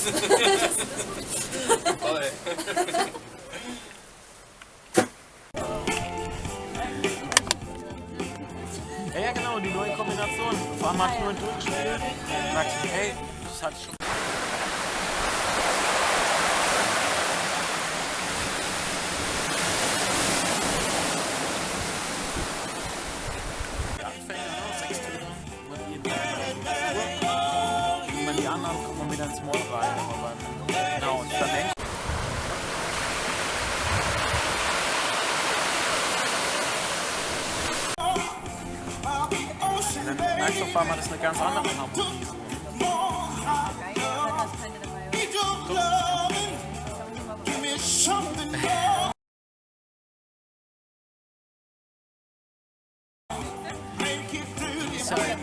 Toll. Ja, genau, die neue Kombination. Vor allem hat jemand durchgespielt und sagt, hey, das hat schon. Die Anfänger, 6 Töne, und jeden Tag irgendwann die anderen kommen wir wieder ins Small rein. Aber genau, und dann denke dann merkst du auf einmal, das ist eine ganz andere Harmonie. So. Ist halt